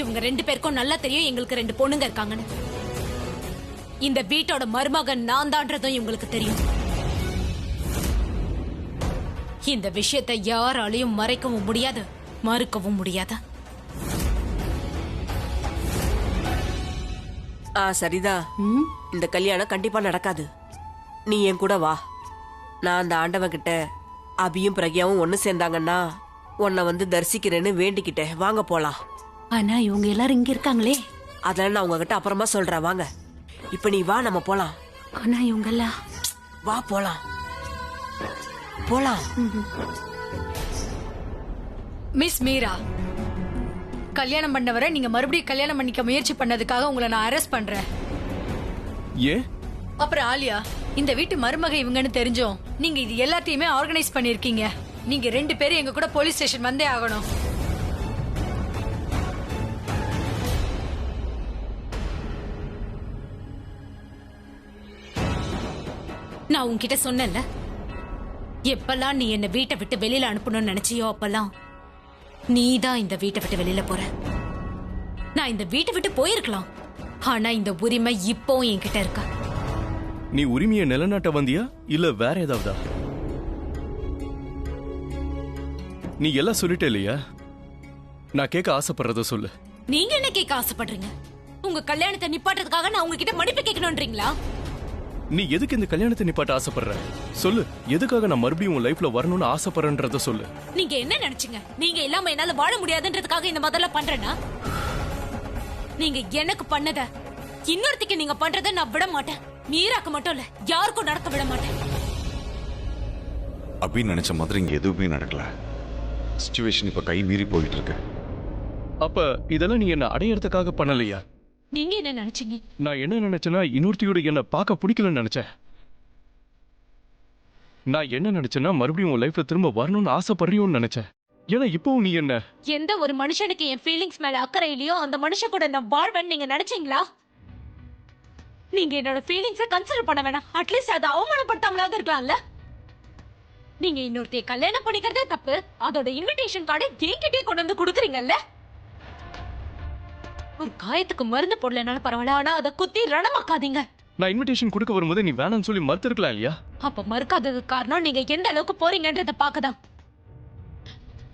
இவங்க 2 பேருக்கும் நல்லா தெரியும் எங்களுக்கு 2 பொண்ணுங்க இருக்காங்கன்னு. இந்த வீட்டோட மருமகன் நான் தான்றதும் இவங்களுக்கு தெரியும். இந்த விஷயத்தை யாராலையும் மறைக்கவும் முடியாது, மறுக்கவும் முடியாது. சரிதா, இந்த கல்யாணம் கண்டிப்பா நடக்காது. நீ என் கூட வா. நான் அந்த ஆண்டவன் கிட்ட அபியும் பிரக்யாவும் ஒண்ணு சேர்ந்தாங்கன்னா உன்னை வந்து தரிசிக்கிறேன்னு வேண்டிக்கிட்டேன். வாங்க போலாம். ஆனா இவங்க எல்லாரும் இங்க இருக்காங்களே. அதெல்லாம் நான் உங்ககிட்ட அப்புறமா சொல்றேன். வாங்க, இப்ப நீ வா, நம்ம போலாம். ஆனா இவங்க எல்லாம் வா போலாம் போலாம். மிஸ் மீரா, கல்யாணம் பண்ணவரை நீங்க மறுபடியும் கல்யாணம் பண்ணிக்க முயற்சி பண்ணதுக்காக உங்களை நான் அரெஸ்ட் பண்றேன். ஏன்? அப்புறம் ஆலியா, இந்த வீட்டு மருமக இவங்கன்னு தெரிஞ்சோம் நீங்க இது எல்லாத்தையுமே ஆர்கனைஸ் பண்ணிருக்கீங்க. நீங்க 2 பேரும் எங்க கூட போலீஸ் ஸ்டேஷன் வந்தே ஆகணும். நான் உன்கிட்ட சொன்னேன்ல, எப்பெல்லாம் நீ என்ன வீட்டை விட்டு வெளியில அனுப்பணும்னு நினைச்சியோ அப்பெல்லாம் நீதான் இந்த வீட்டை விட்டு வெளியில போற. நான் இந்த வீட்டை விட்டு போயிருக்கலாம், ஆனா இந்த உரிமை இப்போ என்கிட்ட இருக்கா. நீ உரிமையை நிலநாட்ட வந்தியா இல்ல வேற ஏதாவதா? நீ எல்லாம் சொல்லிட்டே இல்லையா? நான் கேட்க ஆசைப்படுறத சொல்லு. நீங்க என்ன கேட்க ஆசைப்படுறீங்க? உங்க கல்யாணத்தை நிப்பாட்டுறதுக்காக நான் உங்ககிட்ட மன்னிப்பு கேட்கணும்ன்றீங்களா? நீ எதுக்கு இந்த கல்யாணத்தை நிப்பாட்ட ஆசைப்படுற? சொல்லு. எதுக்காக நான் மறுபடியும் உன் லைஃப்ல வரணும்னு ஆசைப்படுறேன்றத சொல்லு. நீங்க என்ன நினைச்சீங்க? நீங்க இல்லாம என்னால வாழ முடியாதுன்றதுக்காக இந்த முதல்ல பண்றேன்னா? நீங்க எனக்கு பண்ணத இன்னொருத்திக்கு நீங்க பண்றதை நான் விட மாட்டேன். மீராக்கு மட்டும் இல்ல, யாருக்கும் நடக்க விட மாட்டேன். அப்படின்னு நினைச்ச மாதிரி இங்க எதுவுமே நடக்கல. சிச்சுவேஷன் இப்ப கை மீறி போயிட்டு இருக்கு. அப்ப இதெல்லாம் நீ என்ன அடையறதுக்காக பண்ணலையா? நீங்க என்ன நினைச்சீங்க? நான் என்ன நினைச்சேன்னா, இன்னொருத்தியோட என்ன பார்க்க பிடிக்கலன்னு நினைச்சேன். நான் என்ன நினைச்சேன்னா, மறுபடியும் உன் லைஃப்ல திரும்ப வரணும்னு ஆசைப்படுறியோன்னு நினைச்சேன். ஏன்னா இப்பவும் நீ என்ன எந்த ஒரு மனுஷனுக்கு என் ஃபீலிங்ஸ் மேல அக்கறை இல்லையோ அந்த மனுஷன் கூட நான் வாழ்வேன்னு நீங்க நினைச்சீங்களா? நீங்க என்னோட ஃபீலிங்ஸை கன்சிடர் பண்ண வேணாம். அட்லீஸ்ட் அதை அவமானப்படுத்தாமலாவது இருக்கலாம்ல. நீங்க இன்னொருத்தைய கல்யாணம் பண்ணிக்கிறதே தப்பு, அதோட இன்விடேஷன் கார்டை என்கிட்டயே கொண்டு வந்து கொடுக்குறீங்கல்ல. ஒரு காயத்துக்கு மருந்து போடலனாலும் பரவாயில்ல, ஆனா அதை குத்தி ரணமாக்காதீங்க. நான் இன்விடேஷன் கொடுக்க வரும்போது நீ வேணாம்னு சொல்லி மறுத்திருக்கலாம் இல்லையா? அப்ப மறுக்காததுக்கு காரணம் நீங்க எந்த அளவுக்கு போறீங்கன்றத பாக்கதான்.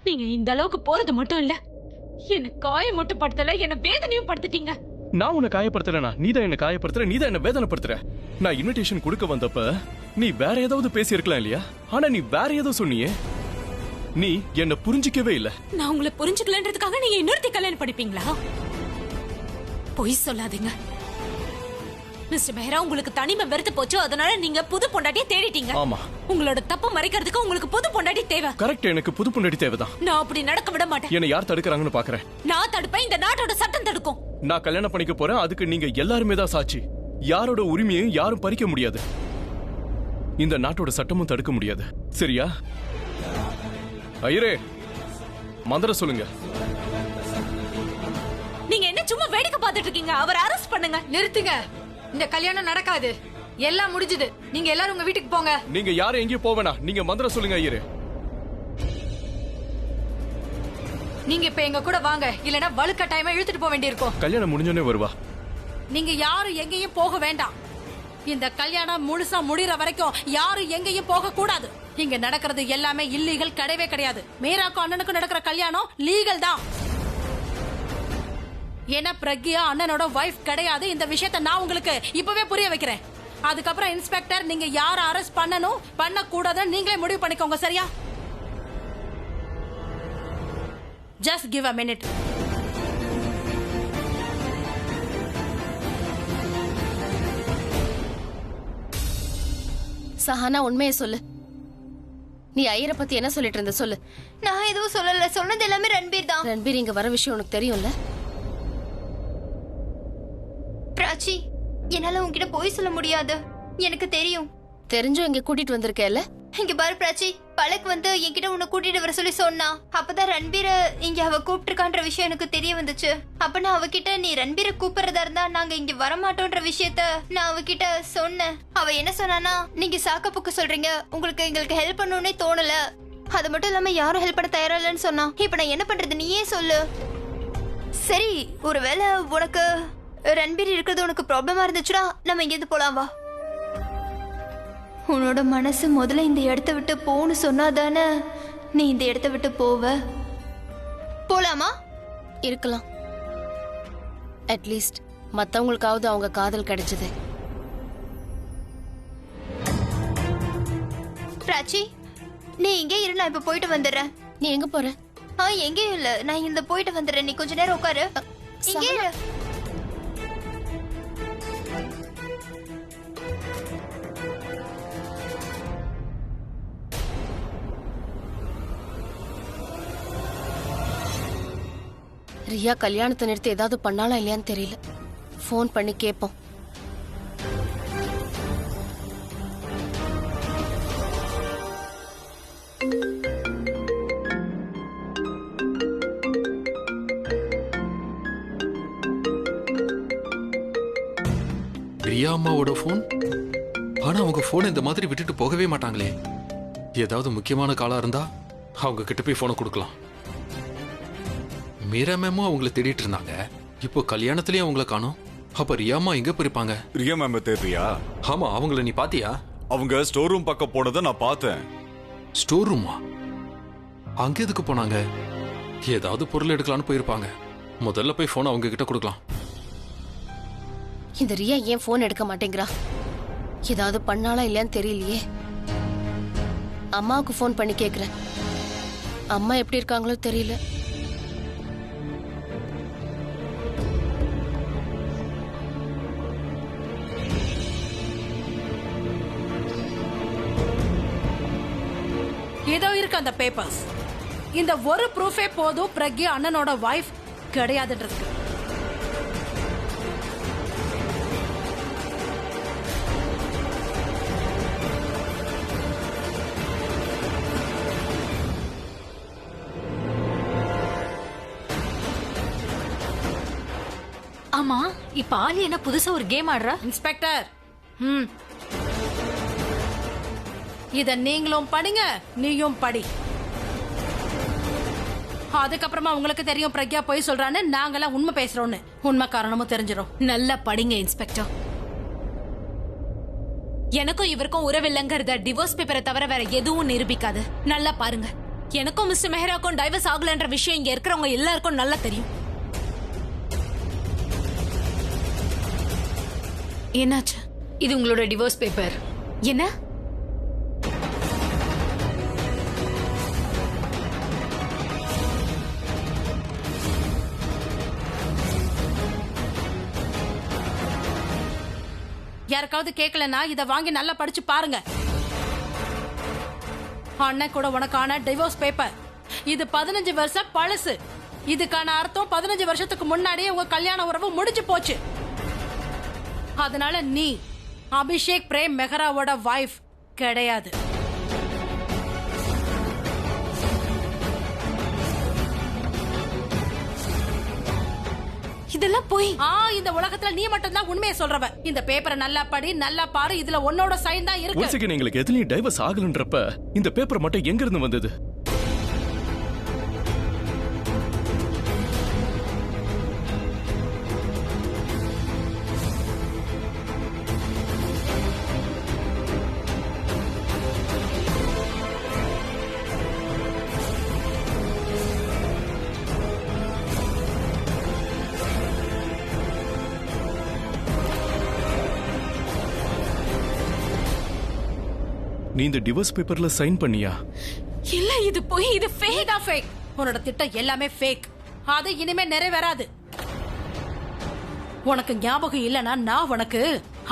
நீங்க இந்த அளவுக்கு போறது மட்டும் இல்ல, என்ன காயம் மட்டும் படுத்தல, என்ன வேதனையும் படுத்திட்டீங்க. நான் உன்னை காயப்படுத்தலனா? நீதான் என்ன காயப்படுத்துற, நீதான் என்ன வேதனைப்படுத்துற. நான் இன்விடேஷன் கொடுக்க வந்தப்ப நீ வேற ஏதாவது பேசி இருக்கலாம் இல்லையா? ஆனா நீ வேற ஏதோ சொன்னியே. நீ என்ன புரிஞ்சிக்கவே இல்ல. நான் உங்களை புரிஞ்சுக்கலன்றதுக்காக நீங்க இன்னொருத்தி கல்யாணம் படிப்பீங்களா? பொய் சொல்லாதீங்க மிஸ்டர் மெஹரா. உங்களுக்கு தனிமை வெறுத்து போச்சு, அதனால நீங்க புது பொண்டாட்டியை தேடிட்டீங்க. ஆமா, உங்களோட தப்பு மறைக்கிறதுக்கு உங்களுக்கு புது பொண்டாட்டி தேவை. கரெக்ட். எனக்கு புது பொண்டாட்டி தேவைதான். நான் அப்படி நடக்க விட மாட்டேன். என்ன யார் தடுக்கறாங்கன்னு பாக்குறேன். நான் தடுப்பேன், இந்த நாட்டோட சட்டம் தடுக்கும். நான் கல்யாணம் பண்ணிக்க போறேன், அதுக்கு நீங்க எல்லாருமே தான் சாட்சி. யாரோட உரிமையையும் யாரும் பறிக்க முடியாது, இந்த நாட்டோட சட்டமும் தடுக்க முடியாது. சரியா? ஐயரே, மந்திரம் சொல்லுங்க. நீங்க என்ன சும்மா வேடிக்கை பார்த்துட்டு இருக்கீங்க? அவரை அரெஸ்ட் பண்ணுங்க. நிறுத்துங்க, இந்த கல்யாணம் நடக்காது. எல்லாம் முடிஞ்சது. நீங்க எல்லாரும் உங்க வீட்டுக்கு போங்க. நீங்க யாரும் எங்கேயும் போவேனா, நீங்க மந்திரம் சொல்லுங்க ஐயரே. நீங்க இப்ப எங்க கூட வாங்க, இல்லனா வலுக்கட்டாயமா இழுத்துட்டு போக வேண்டியிருக்கும். கல்யாணம் முடிஞ்சோனே வருவா. நீங்க யாரும் எங்கேயும் போக வேண்டாம். இந்த கல்யாணம் முழுசா முடிகிற வரைக்கும் யாரும் எங்கேயும் போக கூடாது. இங்க நடக்கிறது எல்லாமே இல்லீகல் கிடையவே கிடையாது. மீராக்கும் அண்ணனுக்கும் நடக்கிற கல்யாணம் லீகல் தான். ஏன்னா பிரக்யா அண்ணனோட வைஃப் கிடையாது. இந்த விஷயத்தை நான் உங்களுக்கு இப்பவே புரிய வைக்கிறேன். அதுக்கப்புறம் இன்ஸ்பெக்டர் நீங்க யார அரெஸ்ட் பண்ணணும் பண்ண கூடாதுன்னு நீங்களே முடிவு பண்ணிக்கோங்க. சரியா? Just give a minute. Sahana, உண்மையை சொல்லு. நீ ஐயரை பத்தி என்ன சொல்லிட்டு இருந்த? சொல்லு. நான் எதுவும் சொல்லல, சொன்னது எல்லாமே ரன்பீர் தான். ரன்பீர் இங்க வர விஷயம் உனக்கு தெரியும்ல? பிராச்சி, என்னால உன்கிட்ட போய் சொல்ல முடியாது, எனக்கு தெரியும். தெரிஞ்சும் இங்க கூட்டிட்டு வந்திருக்கேல்ல? இங்க பாரு பிராச்சி, பழக் வந்து என்கிட்ட உன்னை கூட்டிட்டு வர சொல்லி சொன்னா. அப்பதான் ரன்பீர இங்க அவ கூப்பிட்டுருக்கான்ற விஷயம் எனக்கு தெரிய வந்துச்சு. அப்ப நான் அவகிட்ட நீ ரன்பீர கூப்பிடுறதா இருந்தா நாங்க இங்க வரமாட்டோன்ற விஷயத்த நான் அவகிட்ட சொன்னேன். அவ என்ன சொன்னானா, நீங்க சாக்க புக்க சொல்றீங்க, உங்களுக்கு எங்களுக்கு ஹெல்ப் பண்ணணும்னே தோணல, அது மட்டும் இல்லாம யாரும் ஹெல்ப் பண்ண தயாரா இல்லைன்னு சொன்னா. இப்ப நான் என்ன பண்றது, நீயே சொல்லு. சரி, ஒருவேளை உனக்கு ரன்பீர் இருக்கிறது உனக்கு ப்ராப்ளமா இருந்துச்சுன்னா நம்ம இங்கேருந்து போலாம் வா. உன்னோட மனசு முதல்ல இந்த இடத்த விட்டு போன்னு சொன்னாதானே நீ இந்த இடத்த விட்டு போவ. போலாமா? இருக்கலாம். அட்லீஸ்ட் மத்தவங்களுக்காவது அவங்க காதல் கிடைச்சது. பிராச்சி, நீ இங்கே இரு, நான் இப்ப போயிட்டு வந்துடுறேன். நீ எங்க போற? எங்கேயும் இல்ல, நான் இந்த போயிட்டு வந்துடுறேன். நீ கொஞ்ச நேரம் உட்காரு. இங்கே இரு. ரியா கல்யாணத்தை நிறுத்தி ஏதாவது பண்ணாலும் இல்லையான்னு தெரியல. ஃபோன் பண்ணி கேட்போம். ரியா அம்மாவோட ஃபோன். ஆனா அவங்க போனை இந்த மாதிரி விட்டுட்டு போகவே மாட்டாங்களே. ஏதாவது முக்கியமான காலா இருந்தா அவங்க கிட்ட போய் போனை கொடுக்கலாம். மீரா மேமும் அவங்கள தேடிட்டு இருந்தாங்க. இப்போ கல்யாணத்திலயும் அவங்கள காணோம். அப்ப ரியா அம்மா எங்க போயிருப்பாங்க? ரியா மேம் தேடுறியா? ஆமா, அவங்கள நீ பாத்தியா? அவங்க ஸ்டோர் ரூம் பக்கம் போனதை நான் பார்த்தேன். ஸ்டோர் ரூமா? அங்க எதுக்கு போனாங்க? ஏதாவது பொருள் எடுக்கலான்னு போயிருப்பாங்க. முதல்ல போய் போன் அவங்க கிட்ட கொடுக்கலாம். இந்த ரியா ஏன் போன் எடுக்க மாட்டேங்கிறா? ஏதாவது பண்ணாலா இல்லையான்னு தெரியலையே. அம்மாவுக்கு ஃபோன் பண்ணி கேக்குறேன். அம்மா எப்படி இருக்காங்களோ தெரியல. ஏதோ இருக்கு அந்த பேப்பர்ஸ். இந்த ஒரு ப்ரூஃபே போதும் பிரக்யா அண்ணனோட வைஃப் கிடையாதுன்றதுக்கு. ஆமா, இப்ப ஆலி என்ன புதுசா ஒரு கேம் ஆடுறா? இன்ஸ்பெக்டர், இத நீங்களும் படிங்க, நீயும் படி. அதுக்கப்புறமா உங்களுக்கு தெரியும் பிரக்யா போய் சொல்றான்னு, நாங்கெல்லாம் உண்மை பேசுறோம்னு. உண்மை காரணமும் தெரிஞ்சிடும். நல்லா படிங்க இன்ஸ்பெக்டர். எனக்கும் இவருக்கும் உறவில்லைங்கிறத டிவோர்ஸ் பேப்பரை தவிர வேற எதுவும் நிரூபிக்காது. நல்லா பாருங்க. எனக்கும் மிஸ்டர் மெஹராக்கும் டைவர்ஸ் ஆகலன்ற விஷயம் இங்க இருக்கிறவங்க எல்லாருக்கும் நல்லா தெரியும். என்னாச்சு? இது உங்களோட டிவோர்ஸ் பேப்பர். என்ன? யாருக்காவது கேட்கலன்னா இத வாங்கி நல்லா படிச்சு பாருங்க. அண்ணன் கூட உனக்கான டிவோர்ஸ் பேப்பர். இது 15 வருஷம் பழசு. இதுக்கான அர்த்தம் 15 வருஷத்துக்கு முன்னாடியே உங்க கல்யாண உறவு முடிஞ்சு போச்சு. அதனால நீ அபிஷேக் பிரேம் மெஹராவோட வைஃப் கிடையாது. இதெல்லாம் போய் இந்த உலகத்துல நீ மட்டும் தான் உண்மையை சொல்றவ. இந்த பேப்பரை நல்லா படி, நல்லா பாரு. இதுல உன்னோட சைன் தான் இருக்கு. ஒரு செகண்ட், எங்களுக்கு எதுலயும் டைவர்ஸ் ஆகலன்றப்ப இந்த பேப்பர் மட்டும் எங்க இருந்து வந்தது? நீ இந்த டிவோர்ஸ் பேப்பர்ல சைன் பண்ணியா? இல்ல, இது போய் இது ஃபேக். உன்னோட திட்டம் எல்லாமே ஃபேக். அது இனிமே நிறைவேறாது. உனக்கு ஞாபகம் இல்லனா நான் உனக்கு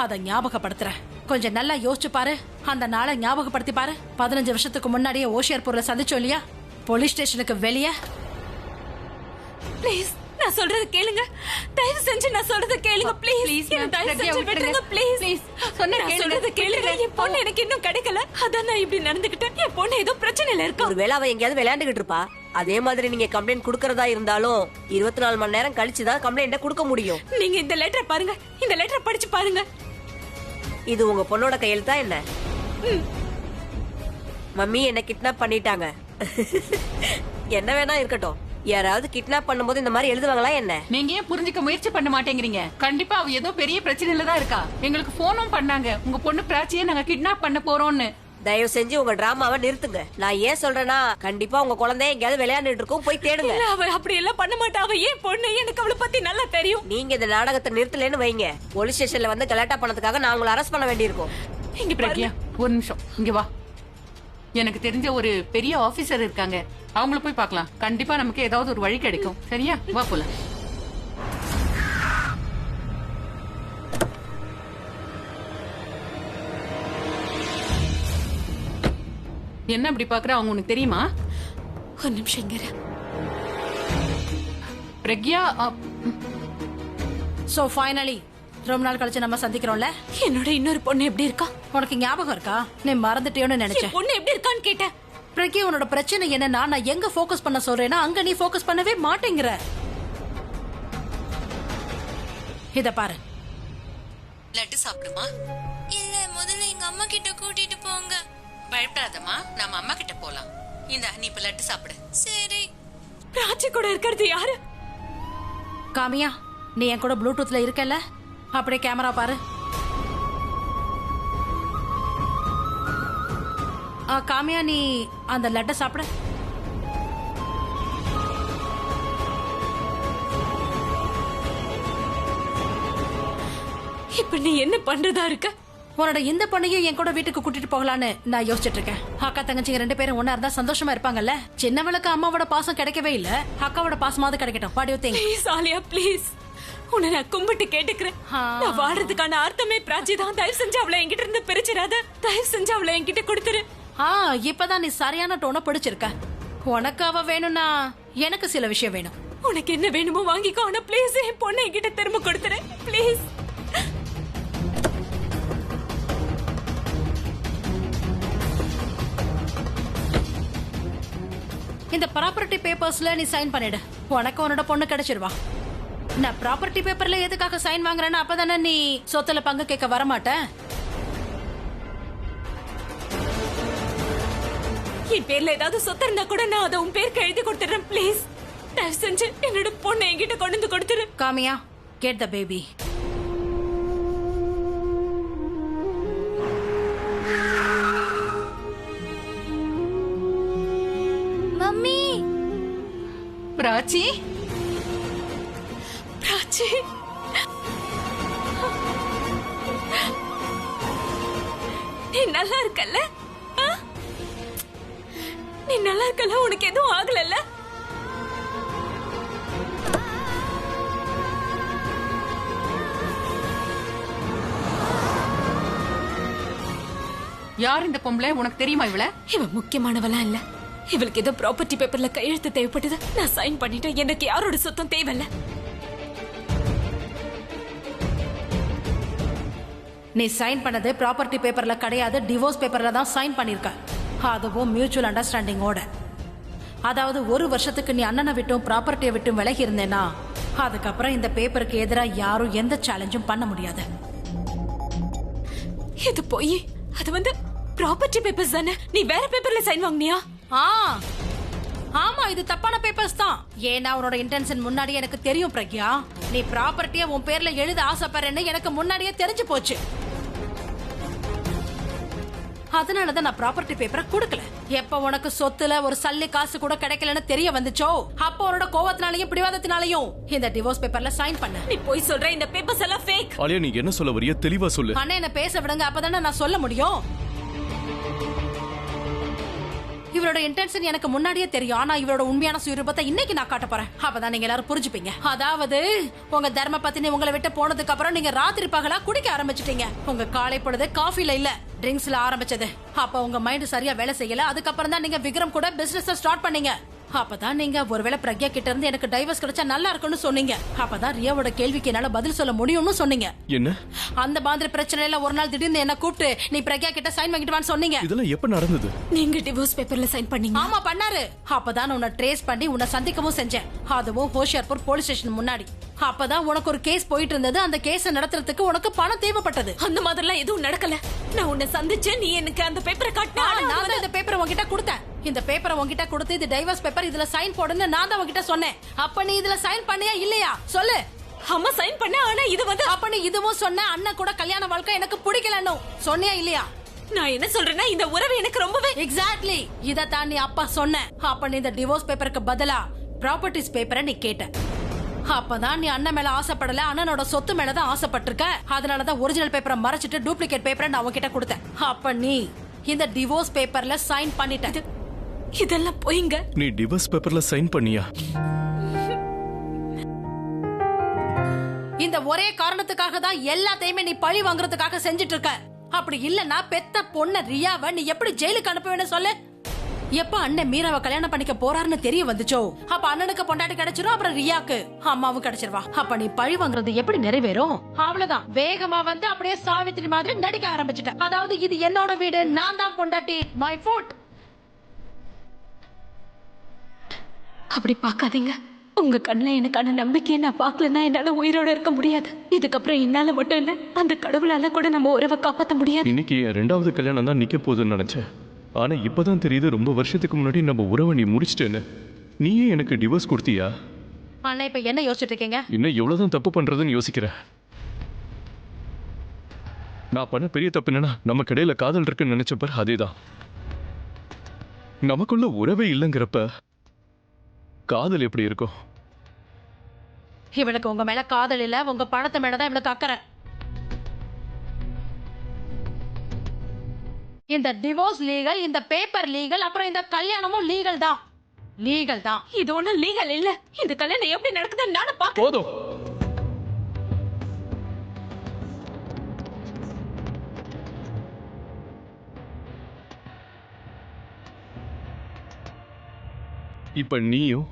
அத ஞாபகப்படுத்துறேன். கொஞ்சம் நல்லா யோசிச்சு பாரு. அந்த நாளை ஞாபகப்படுத்தி பாரு. 15 வருஷத்துக்கு முன்னாடியே ஓஷியர்பூர்ல சந்திச்சோம் இல்லையா, போலீஸ் ஸ்டேஷனுக்கு வெளியே. ப்ளீஸ், நான் சொல்றது கேளுங்க. தயவு செஞ்சு நான் சொல்றது கேளுங்க ப்ளீஸ். தயவு செஞ்சு விட்டுருங்க ப்ளீஸ். நான் சொல்றது கேளுங்க. என் பொண்ணு எனக்கு இன்னும் கிடைக்கல. அதான் நான் இப்படி நடந்துக்கிட்டேன். என் பொண்ணு ஏதோ பிரச்சனையில இருக்கா. ஒருவேளை அவ எங்கேயாவது விளையாண்டுகிட்டு இருப்பா. அதே மாதிரி நீங்க கம்ப்ளைண்ட் குடுக்கறதா இருந்தாலும் 24 மணி நேரம் கழிச்சுதான் கம்ப்ளைண்ட குடுக்க முடியும். நீங்க இந்த லெட்டரை பாருங்க. இந்த லெட்டரை படிச்சு பாருங்க. இது உங்க பொண்ணோட கையெழுத்தா என்ன? மம்மி என்ன கிட்னாப் பண்ணிட்டாங்க. என்ன வேணா இருக்கட்டும், யாராவது கிட்னாப் பண்ணும்போது இந்த மாதிரி எழுதுவாங்களா என்ன? நீங்க ஏன் புரிஞ்சுக்க முயற்சி பண்ண மாட்டேங்கிறீங்க? கண்டிப்பா அவ ஏதோ பெரிய பிரச்சனையில தான் இருக்கா. எங்களுக்கு போனும் பண்ணாங்க, உங்க பொண்ணு பிராச்சியை நாங்க கிட்னாப் பண்ண போறோம்னு. தயவு செஞ்சு உங்க டிராமாவை நிறுத்துங்க. நான் ஏன் சொல்றேன்னா, கண்டிப்பா உங்க குழந்தைய எங்கேயாவது விளையாண்டுட்டு இருக்கும், போய் தேடுங்க. அவ அப்படி எல்லாம் பண்ண மாட்டா. அவ ஏன் பொண்ணு, எனக்கு அவளை பத்தி நல்லா தெரியும். நீங்க இந்த நாடகத்தை நிறுத்தலன்னு வைங்க, போலீஸ் ஸ்டேஷன்ல வந்து கலாட்டா பண்ணதுக்காக நான் உங்களை அரெஸ்ட் பண்ண வேண்டியிருக்கும். இங்க பிரக்யா, ஒரு நிமிஷம் இங்க வா. எனக்கு தெரிஞ்ச ஒரு பெரிய ஆபீசர் இருக்காங்க, அவங்கள போய் பார்க்கலாம். கண்டிப்பா நமக்கு ஏதாவது ஒரு வழி கிடைக்கும். சரியா? வா போலாம். என்ன அப்படி பாக்குற? அவங்க உனக்கு தெரியுமா? ஒரு நிமிஷம் இங்க இரு. பிரக்யா, சோ ஃபைனலி ரொம்ப நாள் கழிச்சு நம்ம சந்திக்கிறோம்ல. என்னோட இன்னொரு பொண்ணு எப்படி இருக்கா? உனக்கு ஞாபகம் இருக்கா? நீ மறந்துட்டியோன்னு நினைச்சேன். பொண்ணு எப்படி இருக்கான்னு கேட்டேன். பிரக்யா, உன்னோட பிரச்சனை என்னன்னா, நான் எங்க ஃபோக்கஸ் பண்ண சொல்றேன்னா அங்க நீ ஃபோக்கஸ் பண்ணவே மாட்டேங்கிற. இத பாரு. லட்டு சாப்பிடுமா? இல்ல, முதல்ல எங்க அம்மா கிட்ட கூட்டிட்டு போங்க. பயப்படாதம்மா, நம்ம அம்மா கிட்ட போலாம். இந்த நீ இப்ப லட்டு சாப்பிடு. சரி. பிராச்சி கூட இருக்கிறது யாரு? காமியா, நீ என் கூட ப்ளூடூத்ல இருக்கல, அப்படியே கேமரா பாரு. காமியா, நீ அந்த லட்டை சாப்பிடு. இப்ப நீ என்ன பண்றதா இருக்க? உன்னோட இந்த பொண்ணையும் என் கூட வீட்டுக்கு கூட்டிட்டு போகலான்னு நான் யோசிச்சுட்டு இருக்கேன். அக்கா தங்கச்சிங்க 2 பேரும் ஒன்னா இருந்தா சந்தோஷமா இருப்பாங்கல்ல. சின்னவளுக்கு அம்மாவோட பாசம் கிடைக்கவே இல்ல, அக்காவோட பாசமாவது கிடைக்கட்டும். What do you think? Please Alia, please. உன்னை நான் கும்பிட்டு கேட்டுக்கிறேன். நான் வாடுறதுக்கான அர்த்தமே பிராச்சி தான். தயவு செஞ்சு அவளை என்கிட்ட இருந்து பிரிச்சிடாத. தயவு செஞ்சு அவளை என்கிட்ட கொடுத்துரு. இப்பதான் நீ சரியான டோனை பிடிச்சிருக்க. உனக்கு அவ வேணும்னா எனக்கு சில விஷயம் வேணும். உனக்கு என்ன வேணுமோ வாங்கிக்கோ. ஆனா ப்ளீஸ் என் பொண்ணை என்கிட்ட திரும்ப கொடுத்துரு. ப்ளீஸ். இந்த ப்ராப்பர்ட்டி பேப்பர்ஸ்ல நீ சைன் பண்ணிடு. உனக்கு உன்னோட பொண்ணு கிடைச்சிருவா. நான் ப்ராப்பர்ட்டி பேப்பர்ல எதுக்காக சைன் வாங்குறேன்னா, அப்பதானே நீ சொத்துல பங்கு கேட்க வரமாட்டேன். என் பேர்ல ஏதாவது சொத்து இருந்தா கூட நான் அதை உன் பேருக்கு எழுதி கொடுத்துறேன். ப்ளீஸ் தயவு செஞ்சு என்னோட பொண்ணை என்கிட்ட கொண்டு வந்து கொடுத்துரு. காமியா, get the baby. Mummy. Prachi, Prachi, நீ நல்லா இருக்கல்ல? நீ நல்லா இருக்கல? உனக்கு எதுவும் ஆகலல்ல? யார் இந்த பொம்பளை? உனக்கு தெரியுமா இவள? இவ முக்கியமானவளா இல்ல. இவளுக்கு ஏதோ ப்ராப்பர்ட்டி பேப்பர்ல கையெழுத்து தேவைப்படுது. நான் சைன் பண்ணிட்டேன். எனக்கு யாரோட சொத்தம் தேவையில்ல. நீ சைன் பண்ணது ப்ராப்பர்ட்டி பேப்பர்ல கிடையாது, டிவோர்ஸ் பேப்பர்ல தான் சைன் பண்ணிருக்க. அதுவும் மியூச்சுவல் அண்டர்ஸ்டாண்டிங்கோட. அதாவது 1 வருஷத்துக்கு நீ அண்ணனை விட்டும் ப்ராப்பர்ட்டியை விட்டும் விலகி இருந்தேன்னா, அதுக்கப்புறம் இந்த பேப்பருக்கு எதிராக யாரும் எந்த சேலஞ்சும் பண்ண முடியாது. இது போய் அது ப்ராப்பர்ட்டி பேப்பர்ஸ் தானே. நீ வேற பேப்பர்ல சைன் வாங்குனியா? ஆமா, இது தப்பான பேப்பர்ஸ் தான். ஏன்னா உன்னோட இன்டென்ஷன் முன்னாடியே எனக்கு தெரியும் பிரக்யா. நீ ப்ராப்பர்ட்டியை உன் பேர்ல எழுத ஆசைப்படுறேன்னு எனக்கு முன்னாடியே தெரிஞ்சு போச்சு. அதனாலதான் நான் ப்ராப்பர்ட்டி பேப்பரை கொடுக்கல. எப்ப உனக்கு சொத்துல ஒரு சல்லி காசு கூட கிடைக்கலன்னு தெரிய வந்துச்சோ, அப்ப உன்னோட கோவத்தினாலையும் பிடிவாதத்தினாலையும் இந்த டிவோர்ஸ் பேப்பர்ல சைன் பண்ண. நீ போய் சொல்ற, இந்த பேப்பர்ஸ் எல்லாம் ஃபேக். ஆலியா, நீ என்ன சொல்ல வரிய? தெளிவா சொல்லு. அண்ணா, என்ன பேச விடுங்க, அப்பதானே நான் சொல்ல முடியும். இவரோட இன்டென்ஷன் எனக்கு முன்னாடியே தெரியும். ஆனா இவரோட உண்மையான சுயரூபத்தை இன்னைக்கு நான் காட்ட போறேன். அப்பதான் நீங்க எல்லாரும் புரிஞ்சுப்பீங்க. அதாவது உங்க தர்ம பத்தினி உங்களை விட்டு போனதுக்கு அப்புறம் நீங்க ராத்திரி பகலா குடிக்க ஆரம்பிச்சிட்டீங்க. உங்க காலை பொழுது காஃபில இல்ல, ட்ரிங்க்ஸ்ல ஆரம்பிச்சது. அப்ப உங்க மைண்ட் சரியா வேலை செய்யல. அதுக்கப்புறம் தான் நீங்க விக்ரம் கூட பிசினஸ் ஸ்டார்ட் பண்ணீங்க. அப்பதான் நீங்க ஒருவேளை பிரக்யா கிட்ட இருந்து எனக்கு டைவர்ஸ் கிடைச்சா நல்லா இருக்கும்னு சொன்னீங்க. அப்பதான் ரியாவோட கேள்விக்கு என்னால பதில் சொல்ல முடியும்னு சொன்னீங்க. என்ன அந்த மாதிரி பிரச்சனையில ஒரு நாள் திடீர்னு என்ன கூப்பிட்டு நீ பிரக்யா கிட்ட சைன் வாங்கிட்டு வான்னு சொன்னீங்க. இதெல்லாம் எப்ப நடந்தது? நீங்க டிவோர்ஸ் பேப்பர்ல சைன் பண்ணீங்க? ஆமா, பண்ணாரு. அப்பதான் உன்னை ட்ரேஸ் பண்ணி உன்னை சந்திக்கவும் செஞ்சேன். அதுவும் ஹோஷியார்பூர் போலீஸ் ஸ்டேஷன் முன்னாடி. அப்பதான் உனக்கு ஒரு கேஸ் போயிட்டு இருந்தது. அந்த கேஸ நடத்துறதுக்கு உனக்கு பணம் தேவைப்பட்டது. அந்த மாதிரிலாம் எதுவும் நடக்கல. நான் உன்னை சந்திச்சேன், நீ எனக்கு அந்த பேப்பரை காட்டினா. நான் தான் இந்த பேப்பரை உன்கிட்ட கொடுத்தேன். இந்த பேப்பரை உன்கிட்ட கொடுத்து இது டைவர்ஸ் பேப்பர், இதுல சைன் போடுன்னு நான் தான் உன்கிட்ட சொன்னேன். அப்ப நீ இதுல சைன் பண்ணியா இல்லையா சொல்லு. அம்மா சைன் பண்ண, ஆனா இது வந்து அப்ப நீ இதுவும் சொன்ன அண்ணன் கூட கல்யாண வாழ்க்கை எனக்கு பிடிக்கலன்னு சொன்னியா இல்லையா? நான் என்ன சொல்றேன்னா இந்த உறவு எனக்கு ரொம்பவே எக்ஸாக்ட்லி இத தான் நீ அப்பா சொன்ன. அப்ப நீ இந்த டிவோர்ஸ் பேப்பருக்கு பதிலா ப்ராப்பர்ட்டிஸ் பேப்பரை நீ கேட்ட. அப்பதான் நீ அண்ணன் மேல ஆசைப்படல, அண்ணனோட சொத்து மேலதான் ஆசைப்பட்டிருக்க. அதனாலதான் ஒரிஜினல் பேப்பரை மறைச்சிட்டு டூப்ளிகேட் பேப்பரை நான் உன்கிட்ட கொடுத்தேன். அப்ப நீ இந்த டிவோர்ஸ் பேப்பர்ல சைன் பண்ணிட்ட. இதெல்லாம் போயிங்க. நீ டிவோர்ஸ் பேப்பர்ல சைன் பண்ணியா? இந்த ஒரே காரணத்துக்காக தான் எல்லாத்தையுமே நீ பழி வாங்குறதுக்காக செஞ்சிட்டு இருக்க. அப்படி இல்லன்னா பெத்த பொண்ண ரியாவை நீ எப்படி ஜெயிலுக்கு அனுப்புவேன்னு சொல்லு. எப்ப அண்ணன் மீராவை கல்யாணம் பண்ணிக்க போறாருன்னு தெரிய வந்துச்சோ அப்ப அண்ணனுக்கு பொண்டாட்டி கிடைச்சிரும், அப்புறம் ரியாக்கு அம்மாவும் கிடைச்சிருவா. அப்ப நீ பழி வாங்குறது எப்படி நிறைவேறும்? அவ்வளவுதான், வேகமா வந்து அப்படியே சாவித்திரி மாதிரி நடிக்க ஆரம்பிச்சுட்ட. அதாவது இது என்னோட வீடு, நான் தான் பொண்டாட்டி, மை ஃபுட். அப்படி பார்க்காதீங்க. உங்க கண்ணுல எனக்கான நம்பிக்கையை நான் பார்க்கலன்னா என்னால உயிரோட இருக்க முடியாது. இதுக்கப்புறம் என்னால மட்டும் இல்ல, அந்த கடவுளால கூட நம்ம உறவை காப்பாற்ற முடியாது. இன்னைக்கு என் 2வது கல்யாணம் தான் நிக்க போகுதுன்னு நினைச்சேன். ஆனா இப்பதான் தெரியுது, ரொம்ப வருஷத்துக்கு முன்னாடி நம்ம உறவை நீ முடிச்சிட்டேன்னு. நீயே எனக்கு டிவோர்ஸ் கொடுத்தியா? அண்ணா இப்ப என்ன யோசிச்சுட்டு இருக்கீங்க? இன்னும் எவ்வளவுதான் தப்பு பண்றதுன்னு யோசிக்கிறேன். நான் பண்ண பெரிய தப்பு என்னன்னா, நம்ம கடையில காதல் இருக்குன்னு நினைச்சப்ப அதேதான். நமக்குள்ள உறவே இல்லைங்கிறப்ப காதல் எப்படி இருக்கும்? இவளுக்கு உங்க மேல காதல் இல்ல, உங்க பணத்தை மேலதான் இவளுக்கு அக்கறை. இந்த டிவோர்ஸ் லீகல், இந்த பேப்பர் லீகல், அப்புறம் இந்த கல்யாணமும் லீகல் தான். லீகல் தான். இது ஒண்ணும் லீகல் இல்ல. இந்த கல்யாணம் எப்படி நடக்குதுன்னு நானும் பாக்க. போதும். இப்ப நீயும்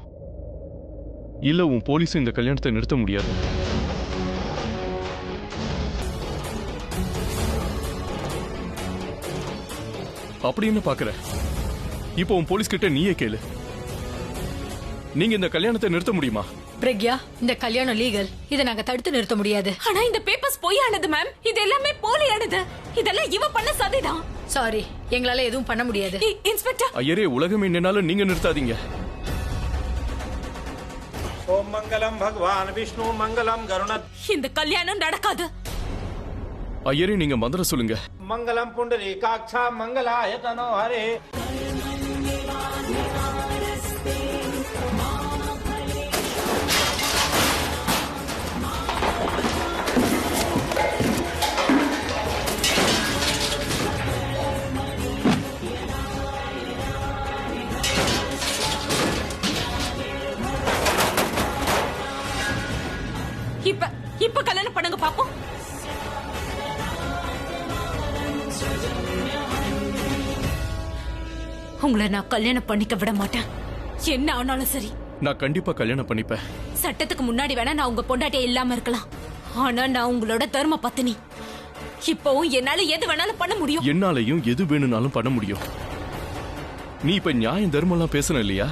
இல்ல உன் போலீஸும் இந்த கல்யாணத்தை நிறுத்த முடியாது. அப்படி என்ன பாக்குற? இப்போ உன் போலீஸ் கிட்ட நீயே கேளு. நீங்க இந்த கல்யாணத்தை நிறுத்த முடியுமா? பிரக்யா, இந்த கல்யாணம் லீகல். இதை நாங்க தடுத்து நிறுத்த முடியாது. ஆனா இந்த பேப்பர்ஸ் பொய்யானது மேம். இது எல்லாமே போலியானது. இதெல்லாம் இவ பண்ண சதிதான். சாரி, எங்களால எதுவும் பண்ண முடியாது. இன்ஸ்பெக்டர். ஐயரே, உலகமே நின்னாலும் நீங்க நிறுத்தாதீங்க. ஓம் மங்களம் பகவான் விஷ்ணு மங்களம் கருண. இந்த கல்யாணம் நடக்காது. ஐயரே, நீங்க மந்திரம் சொல்லுங்க. மங்களம் புண்டரீகாட்சா மங்களாய தனோஹரே. இப்ப கல்யாணம் பண்ணுங்க பாப்போம். உங்களை நான் கல்யாணம் பண்ணிக்க விட மாட்டேன். என்ன ஆனாலும் சரி. நான் கண்டிப்பா கல்யாணம் பண்ணிப்பேன். சட்டத்துக்கு முன்னாடி வேணா நான் உங்க பொண்டாட்டியே இல்லாம இருக்கலாம். ஆனா நான் உங்களோட தர்ம பத்தினி. இப்பவும் என்னால எது வேணாலும் பண்ண முடியும். என்னாலையும் எது வேணும்னாலும் பண்ண முடியும். நீ இப்ப நியாயம் தர்மம் எல்லாம் பேசணும் இல்லையா?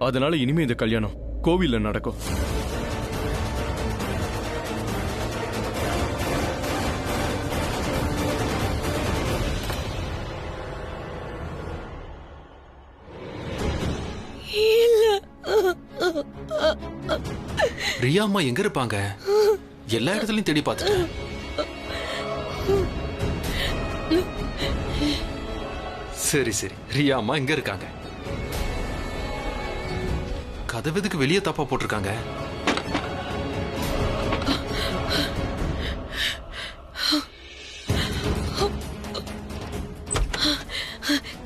அதனால இனிமே இந்த கல்யாணம் கோவில்ல நடக்கும். ரியா அம்மா எங்க இருப்பாங்க? எல்லா இடத்துலயும் தேடி பார்த்துட்டேன். சரி சரி, ரியா அம்மா எங்க இருக்காங்க? கதவுக்கு வெளியே தப்பா போட்டிருக்காங்க.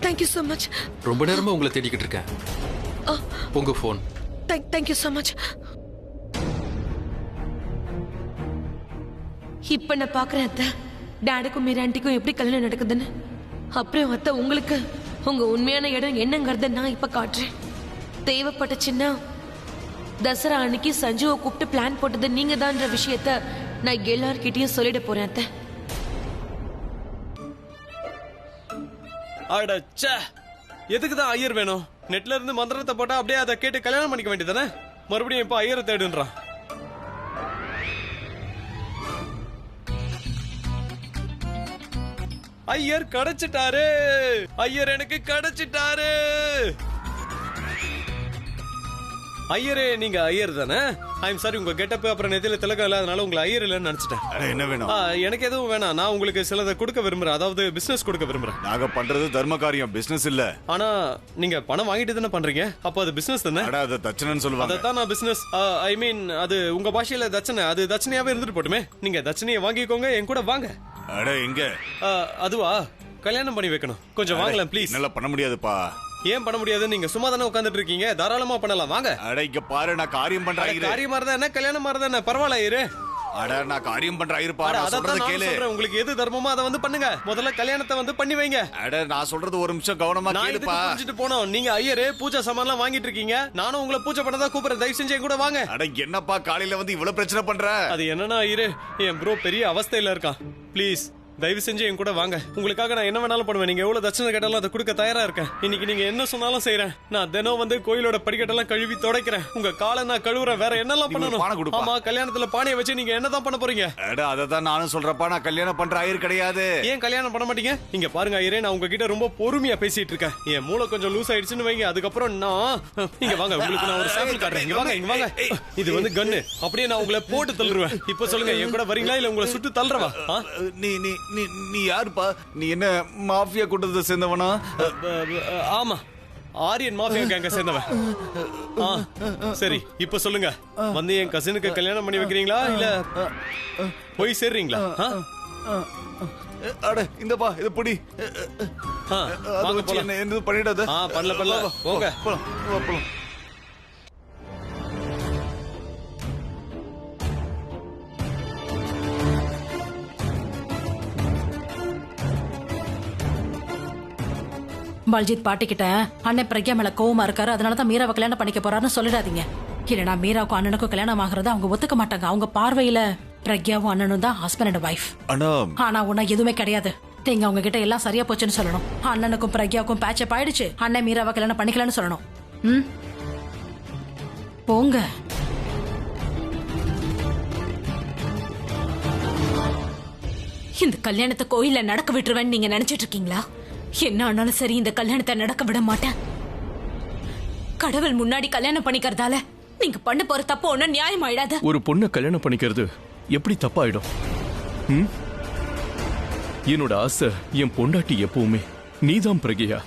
Thank you so much. ரொம்ப நேரமா உங்களை தேடிக்கிட்டு இருக்கேன். உங்க போன். Thank you so much. இப்ப நான் பாக்குறேன் அத்தை, டாடிக்கும் மீராண்டிக்கும் எப்படி கல்யாணம் நடக்குதுன்னு. அப்புறம் அத்தை, உங்களுக்கு உங்க உண்மையான இடம் என்னங்கறத நான் இப்ப காட்டுறேன். தேவைப்பட்டுச்சுன்னா தசரா அன்னைக்கு சஞ்சுவை கூப்பிட்டு பிளான் போட்டது நீங்க தான்ற விஷயத்த நான் எல்லார்கிட்டயும் சொல்லிட போறேன் அத்தை. அடச்சே, எதுக்கு தான் ஐயர் வேணும்? நெட்ல இருந்து மந்திரத்தை போட்டா அப்படியே அதை கேட்டு கல்யாணம் பண்ணிக்க வேண்டியதானே? மறுபடியும் இப்ப ஐயரை தேடுன்றான். ஐயர் கிடைச்சிட்டாரு. ஐயர் எனக்கு கிடைச்சிட்டாரு. ஐயரே, நீங்க ஐயர் தானே? ஐம் சாரி, உங்க கெட்டப் அப்புறம் நெத்தியில திலகம் இல்லாதனால உங்களை ஐயர் இல்லைன்னு நினைச்சிட்டேன். என்ன வேணும்? எனக்கு எதுவும் வேணாம். நான் உங்களுக்கு சிலதை கொடுக்க விரும்புறேன். அதாவது பிசினஸ் கொடுக்க விரும்புறேன். நாங்க பண்றது தர்ம காரியம், பிசினஸ் இல்ல. ஆனா நீங்க பணம் வாங்கிட்டு தானே பண்றீங்க, அப்போ அது பிசினஸ் தானே? அது தட்சணைன்னு சொல்லுவாங்க. அதான் நான் பிசினஸ், ஐ மீன் அது உங்க பாஷையில தட்சணை. அது தட்சணையாவே இருந்துட்டு போட்டுமே. நீங்க தட்சணையை வாங்கிக்கோங்க, என் கூட வாங்க. அட எங்க? அதுவா, கல்யாணம் பண்ணி வைக்கணும். கொஞ்சம் வாங்கலாம் ப்ளீஸ். என்னால பண்ண முடியாதுப்பா. ஏன் பண்ண முடியாது? நீங்க சும்மா தானே உட்கார்ந்துட்டு இருக்கீங்க. தாராளமா பண்ணலாம், வாங்க. அட இங்க பாரு, நான் காரியம் பண்றேன். காரியமா இருந்தா என்ன, கல்யாணமா இருந்தா என்ன, பரவாயில்ல ஐயரு. அட நான் காரியம் பண்றேன் இருப்பா. நான் சொல்றது கேளு. உங்களுக்கு எது தர்மமோ அதை வந்து பண்ணுங்க. முதல்ல கல்யாணத்தை வந்து பண்ணி வைங்க. அட நான் சொல்றது ஒரு நிமிஷம் கவனமா கேளுப்பா. நான் புரிஞ்சிட்டு போனோம். நீங்க ஐயரு பூஜை சாமான்லாம் வாங்கிட்டு இருக்கீங்க. நானும் உங்களை பூஜை பண்ணதா கூப்பிடுறேன். தயவு செஞ்சு கூட வாங்க. அட என்னப்பா காலையில வந்து இவ்வளவு பிரச்சனை பண்ற? அது என்னன்னா ஐயரு, என் ப்ரோ பெரிய அவஸ்தையில இருக்கான். ப்ளீஸ் தயவு செஞ்சு என் கூட வாங்க. உங்களுக்காக நான் என்ன வேணாலும் பண்ணுவேன். நீங்க எவ்வளவு தட்சணை கேட்டாலும் அதை கொடுக்க தயாரா இருக்கேன். இன்னைக்கு நீங்க என்ன சொன்னாலும் செய்யறேன். நான் தினம் வந்து கோயிலோட படிக்கட்டெல்லாம் கழுவி துடைக்கிறேன். உங்க காலை நான் கழுவுறேன். வேற என்னெல்லாம் பண்ணணும்? ஆமா, கல்யாணத்துல பானையை வச்சு நீங்க என்னதான் பண்ண போறீங்க? அட அததான் நானும் சொல்றப்பா, நான் கல்யாணம் பண்ற ஐயர் கிடையாது. ஏன் கல்யாணம் பண்ண மாட்டீங்க? இங்க பாருங்க ஐயரே, நான் உங்ககிட்ட ரொம்ப பொறுமையா பேசிட்டு இருக்கேன். என் மூளை கொஞ்சம் லூஸ் ஆயிடுச்சுன்னு வைங்க. அதுக்கப்புறம் நான் இங்க வாங்க, உங்களுக்கு நான் ஒரு சாம்பிள் காட்டுறேன். இங்க வாங்க, இங்க வாங்க. இது வந்து கன்னு. அப்படியே நான் உங்களை போட்டு தள்ளுவேன். இப்ப சொல்லுங்க, என் கூட வரீங்களா இல்ல உங்களை சுட்டு தள்ளுறவா? நீ நீ நீ நீ யாருப்பா? நீ என்ன மாஃபியா கூட்டத்தை சேர்ந்தவனா? ஆமா, ஆரியன் மாஃபியா கேங்க சேர்ந்தவன். சரி, இப்ப சொல்லுங்க, வந்து என் கசினுக்கு கல்யாணம் பண்ணி வைக்கிறீங்களா இல்ல போய் சேர்றீங்களா? அட இந்தப்பா, இது புடி. வாங்க போலாம். என்ன பண்ணிடாத. பண்ணல போங்க. பல்ஜித் பாட்டி கிட்ட அண்ணன் பிரக்யா மேல கோவமா இருக்காரு, அதனாலதான் மீராவை கல்யாணம் பண்ணிக்க போறாருன்னு சொல்லிடாதீங்க. இல்லனா மீராவுக்கும் அண்ணனுக்கும் கல்யாணம் ஆகுறத அவங்க ஒத்துக்க மாட்டாங்க. அவங்க பார்வையில பிரக்யாவும் அண்ணனும் தான் ஹஸ்பண்ட் அண்ட் வைஃப். ஆனா உன்ன எதுவுமே கிடையாது. நீங்க அவங்க கிட்ட எல்லாம் சரியா போச்சுன்னு சொல்லணும். அண்ணனுக்கும் பிரக்யாவுக்கும் பேட்சப் ஆயிடுச்சு, அண்ணன் மீராவை கல்யாணம் பண்ணிக்கலாம்னு சொல்லணும். போங்க. இந்த கல்யாணத்தை கோயில்ல நடக்க விட்டுருவேன்னு நீங்க நினைச்சிட்டு இருக்கீங்களா? என்ன ஆனாலும் சரி, இந்த கல்யாணத்தை நடக்க விட மாட்டேன். கடவுள் முன்னாடி கல்யாணம் பண்ணிக்கிறதால நீங்க பண்ண போற தப்பு ஒண்ணு நியாயமாயிடாது. ஒரு பொண்ணை கல்யாணம் பண்ணிக்கிறது எப்படி தப்பாயிடும்? என்னோட ஆசை, என் பொண்டாட்டி எப்பவுமே நீதான் பிரக்யா.